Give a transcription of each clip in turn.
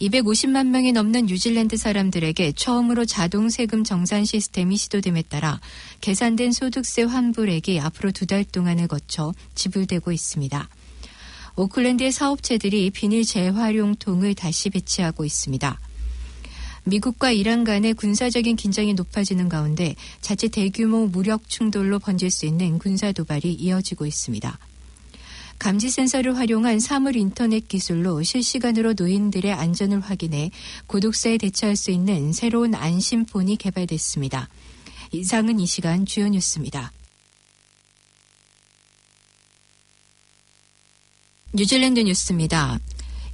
250만 명이 넘는 뉴질랜드 사람들에게 처음으로 자동 세금 정산 시스템이 시도됨에 따라 계산된 소득세 환불액이 앞으로 2달 동안을 거쳐 지불되고 있습니다. 오클랜드의 사업체들이 비닐 재활용통을 다시 배치하고 있습니다. 미국과 이란 간의 군사적인 긴장이 높아지는 가운데 자칫 대규모 무력 충돌로 번질 수 있는 군사 도발이 이어지고 있습니다. 감지 센서를 활용한 사물 인터넷 기술로 실시간으로 노인들의 안전을 확인해 고독사에 대처할 수 있는 새로운 안심폰이 개발됐습니다. 이상은 이 시간 주요 뉴스입니다. 뉴질랜드 뉴스입니다.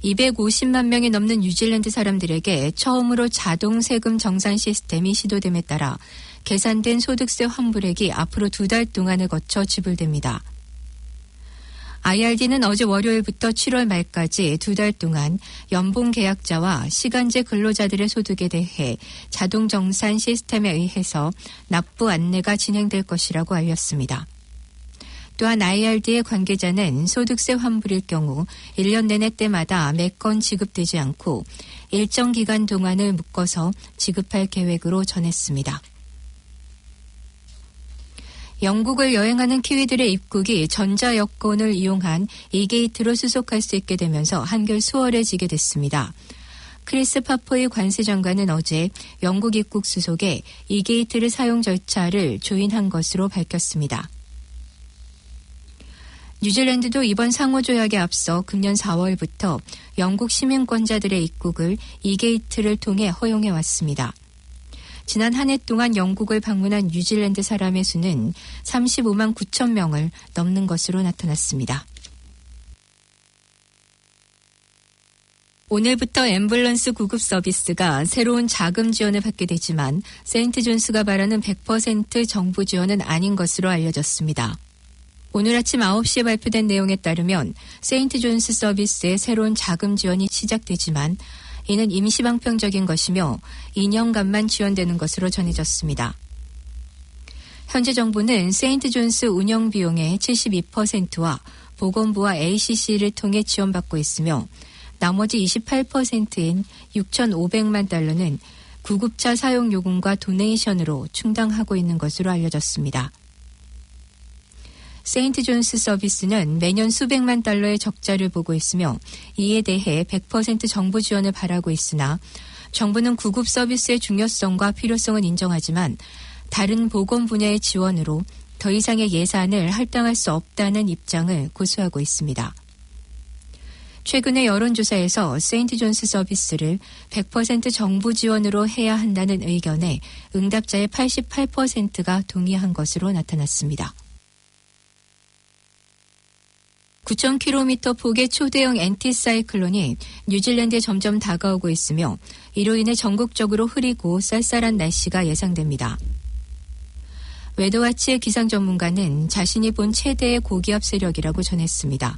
250만 명이 넘는 뉴질랜드 사람들에게 처음으로 자동 세금 정산 시스템이 시도됨에 따라 계산된 소득세 환불액이 앞으로 2달 동안을 거쳐 지불됩니다. IRD는 어제 월요일부터 7월 말까지 2달 동안 연봉 계약자와 시간제 근로자들의 소득에 대해 자동 정산 시스템에 의해서 납부 안내가 진행될 것이라고 알렸습니다. 또한 IRD의 관계자는 소득세 환불일 경우 1년 내내 때마다 매건 지급되지 않고 일정 기간 동안을 묶어서 지급할 계획으로 전했습니다. 영국을 여행하는 키위들의 입국이 전자여권을 이용한 이게이트로 수속할 수 있게 되면서 한결 수월해지게 됐습니다. 크리스 파퍼의 관세장관은 어제 영국 입국 수속에 이게이트를 사용 절차를 조인한 것으로 밝혔습니다. 뉴질랜드도 이번 상호조약에 앞서 금년 4월부터 영국 시민권자들의 입국을 이게이트를 통해 허용해왔습니다. 지난 한 해 동안 영국을 방문한 뉴질랜드 사람의 수는 35만 9천 명을 넘는 것으로 나타났습니다. 오늘부터 앰뷸런스 구급 서비스가 새로운 자금 지원을 받게 되지만 세인트존스가 말하는 100% 정부 지원은 아닌 것으로 알려졌습니다. 오늘 아침 9시에 발표된 내용에 따르면 세인트존스 서비스의 새로운 자금 지원이 시작되지만 이는 임시방편적인 것이며 2년간만 지원되는 것으로 전해졌습니다. 현재 정부는 세인트존스 운영 비용의 72%와 보건부와 ACC를 통해 지원받고 있으며 나머지 28%인 6,500만 달러는 구급차 사용 요금과 도네이션으로 충당하고 있는 것으로 알려졌습니다. 세인트존스 서비스는 매년 수백만 달러의 적자를 보고 있으며 이에 대해 100% 정부 지원을 바라고 있으나 정부는 구급 서비스의 중요성과 필요성은 인정하지만 다른 보건 분야의 지원으로 더 이상의 예산을 할당할 수 없다는 입장을 고수하고 있습니다. 최근의 여론조사에서 세인트존스 서비스를 100% 정부 지원으로 해야 한다는 의견에 응답자의 88%가 동의한 것으로 나타났습니다. 9,000km 폭의 초대형 엔티사이클론이 뉴질랜드에 점점 다가오고 있으며 이로 인해 전국적으로 흐리고 쌀쌀한 날씨가 예상됩니다. 웨더와치의 기상 전문가는 자신이 본 최대의 고기압 세력이라고 전했습니다.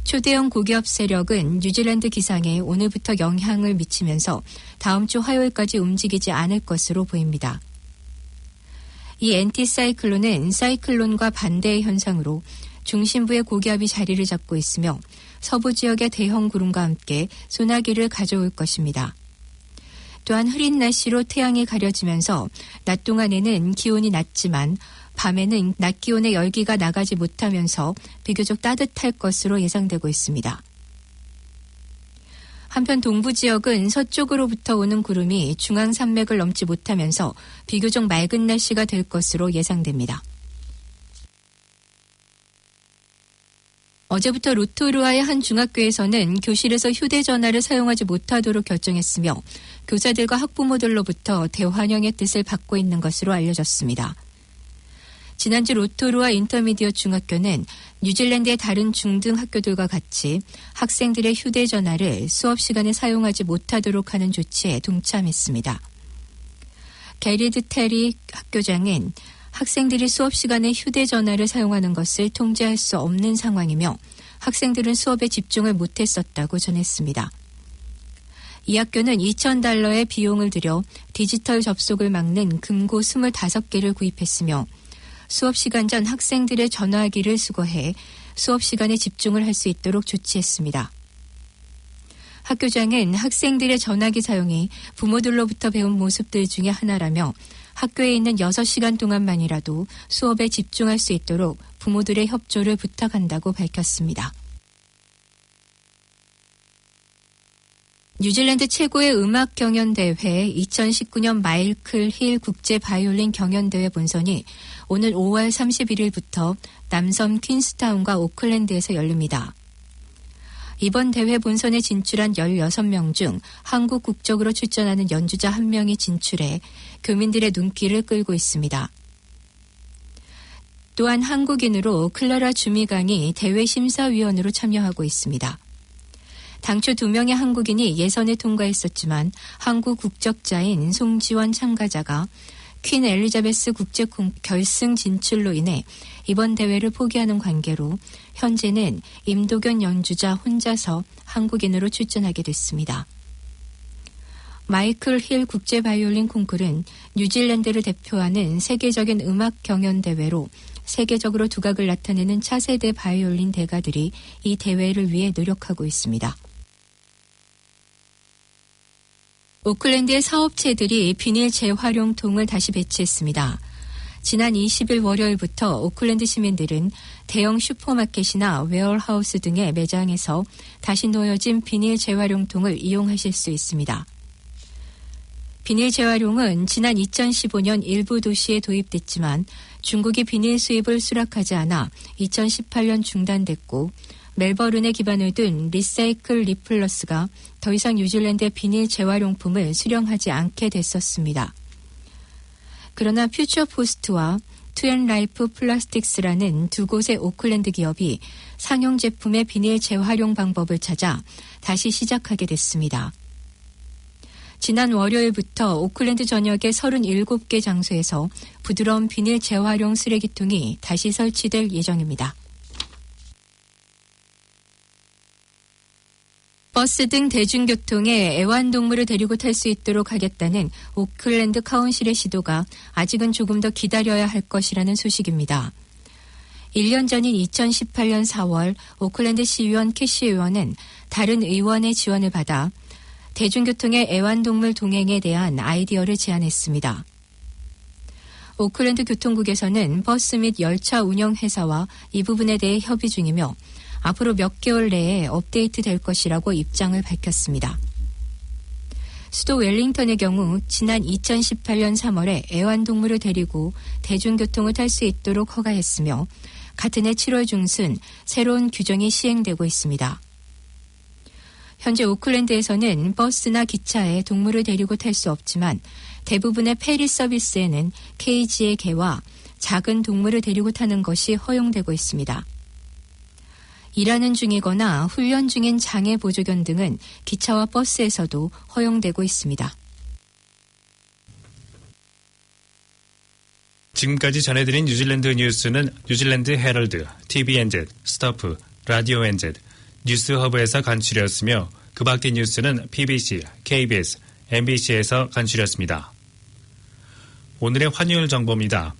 초대형 고기압 세력은 뉴질랜드 기상에 오늘부터 영향을 미치면서 다음 주 화요일까지 움직이지 않을 것으로 보입니다. 이 엔티사이클론은 사이클론과 반대의 현상으로 중심부의 고기압이 자리를 잡고 있으며 서부 지역의 대형 구름과 함께 소나기를 가져올 것입니다. 또한 흐린 날씨로 태양이 가려지면서 낮 동안에는 기온이 낮지만 밤에는 낮 기온의 열기가 나가지 못하면서 비교적 따뜻할 것으로 예상되고 있습니다. 한편 동부 지역은 서쪽으로부터 오는 구름이 중앙산맥을 넘지 못하면서 비교적 맑은 날씨가 될 것으로 예상됩니다. 어제부터 로토루아의 한 중학교에서는 교실에서 휴대전화를 사용하지 못하도록 결정했으며 교사들과 학부모들로부터 대환영의 뜻을 받고 있는 것으로 알려졌습니다. 지난주 로토루아 인터미디어 중학교는 뉴질랜드의 다른 중등 학교들과 같이 학생들의 휴대전화를 수업 시간에 사용하지 못하도록 하는 조치에 동참했습니다. 게리드 테리 학교장은 학생들이 수업 시간에 휴대전화를 사용하는 것을 통제할 수 없는 상황이며 학생들은 수업에 집중을 못했었다고 전했습니다. 이 학교는 $2,000의 비용을 들여 디지털 접속을 막는 금고 25개를 구입했으며 수업 시간 전 학생들의 전화기를 수거해 수업 시간에 집중을 할 수 있도록 조치했습니다. 학교장은 학생들의 전화기 사용이 부모들로부터 배운 모습들 중에 하나라며 학교에 있는 6시간 동안만이라도 수업에 집중할 수 있도록 부모들의 협조를 부탁한다고 밝혔습니다. 뉴질랜드 최고의 음악 경연대회 2019년 마이클 힐 국제 바이올린 경연대회 본선이 오늘 5월 31일부터 남섬 퀸스타운과 오클랜드에서 열립니다. 이번 대회 본선에 진출한 16명 중 한국 국적으로 출전하는 연주자 1명이 진출해 교민들의 눈길을 끌고 있습니다. 또한 한국인으로 클라라 주미강이 대회 심사위원으로 참여하고 있습니다. 당초 2명의 한국인이 예선에 통과했었지만 한국 국적자인 송지원 참가자가 퀸 엘리자베스 국제 결승 진출로 인해 이번 대회를 포기하는 관계로 현재는 임도견 연주자 혼자서 한국인으로 출전하게 됐습니다. 마이클 힐 국제 바이올린 콩쿠르는 뉴질랜드를 대표하는 세계적인 음악 경연 대회로 세계적으로 두각을 나타내는 차세대 바이올린 대가들이 이 대회를 위해 노력하고 있습니다. 오클랜드의 사업체들이 비닐 재활용통을 다시 배치했습니다. 지난 20일 월요일부터 오클랜드 시민들은 대형 슈퍼마켓이나 웨어하우스 등의 매장에서 다시 놓여진 비닐 재활용통을 이용하실 수 있습니다. 비닐 재활용은 지난 2015년 일부 도시에 도입됐지만 중국이 비닐 수입을 수락하지 않아 2018년 중단됐고 멜버른에 기반을 둔 리사이클 리플러스가 더 이상 뉴질랜드의 비닐 재활용품을 수령하지 않게 됐었습니다. 그러나 퓨처포스트와 투앤라이프 플라스틱스라는 두 곳의 오클랜드 기업이 상용 제품의 비닐 재활용 방법을 찾아 다시 시작하게 됐습니다. 지난 월요일부터 오클랜드 전역의 37개 장소에서 부드러운 비닐 재활용 쓰레기통이 다시 설치될 예정입니다. 버스 등 대중교통에 애완동물을 데리고 탈 수 있도록 하겠다는 오클랜드 카운실의 시도가 아직은 조금 더 기다려야 할 것이라는 소식입니다. 1년 전인 2018년 4월 오클랜드 시의원 캐시 의원은 다른 의원의 지원을 받아 대중교통의 애완동물 동행에 대한 아이디어를 제안했습니다. 오클랜드 교통국에서는 버스 및 열차 운영 회사와 이 부분에 대해 협의 중이며 앞으로 몇 개월 내에 업데이트 될 것이라고 입장을 밝혔습니다. 수도 웰링턴의 경우 지난 2018년 3월에 애완동물을 데리고 대중교통을 탈 수 있도록 허가했으며 같은 해 7월 중순 새로운 규정이 시행되고 있습니다. 현재 오클랜드에서는 버스나 기차에 동물을 데리고 탈 수 없지만 대부분의 페리 서비스에는 케이지의 개와 작은 동물을 데리고 타는 것이 허용되고 있습니다. 일하는 중이거나 훈련 중인 장애 보조견 등은 기차와 버스에서도 허용되고 있습니다. 지금까지 전해드린 뉴질랜드 뉴스는 뉴질랜드 헤럴드, TVNZ, 스토프, 라디오 NZ, 뉴스허브에서 간추렸으며 그 밖의 뉴스는 BBC, KBS, MBC에서 간추렸습니다. 오늘의 환율 정보입니다.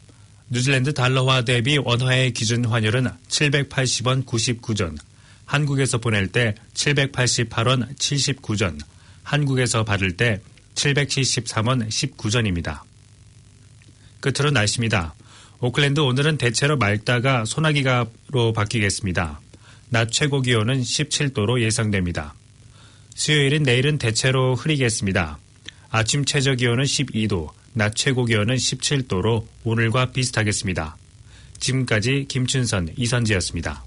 뉴질랜드 달러화 대비 원화의 기준 환율은 780원 99전, 한국에서 보낼 때 788원 79전, 한국에서 받을 때 773원 19전입니다. 끝으로 날씨입니다. 오클랜드 오늘은 대체로 맑다가 소나기가로 바뀌겠습니다. 낮 최고 기온은 17도로 예상됩니다. 수요일인 내일은 대체로 흐리겠습니다. 아침 최저 기온은 12도, 낮 최고 기온은 17도로 오늘과 비슷하겠습니다. 지금까지 김춘선, 이선지였습니다.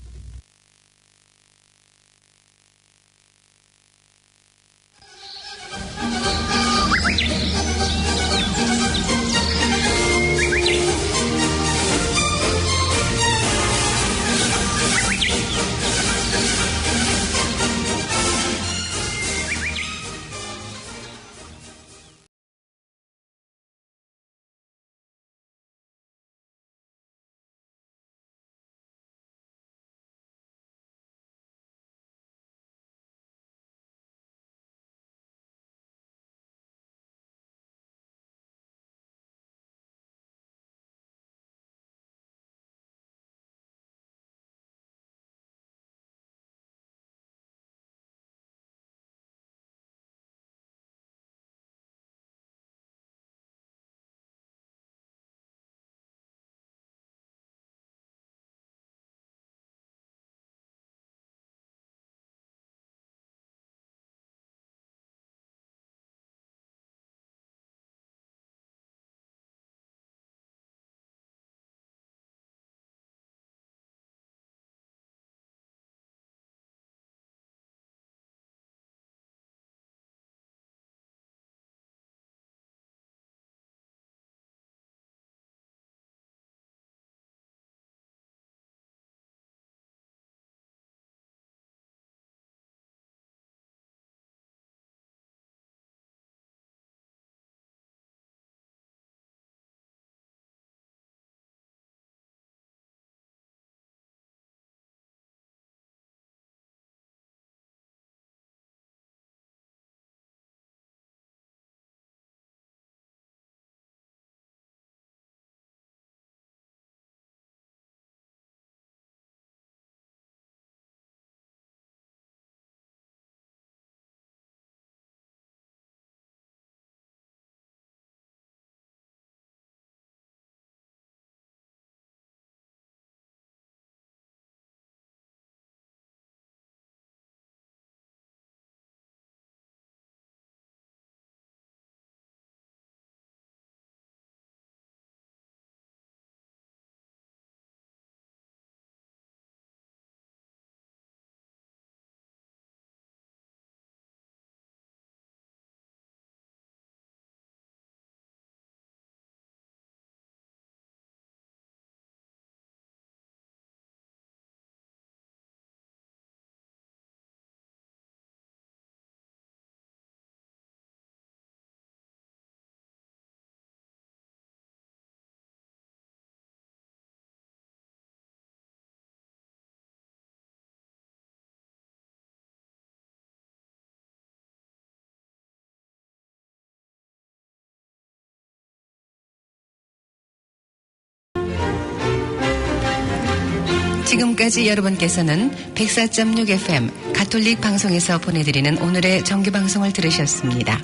지금까지 여러분께서는 104.6 FM 가톨릭 방송에서 보내드리는 오늘의 정규방송을 들으셨습니다.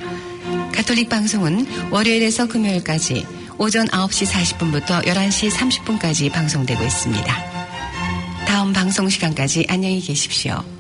가톨릭 방송은 월요일에서 금요일까지 오전 9시 40분부터 11시 30분까지 방송되고 있습니다. 다음 방송 시간까지 안녕히 계십시오.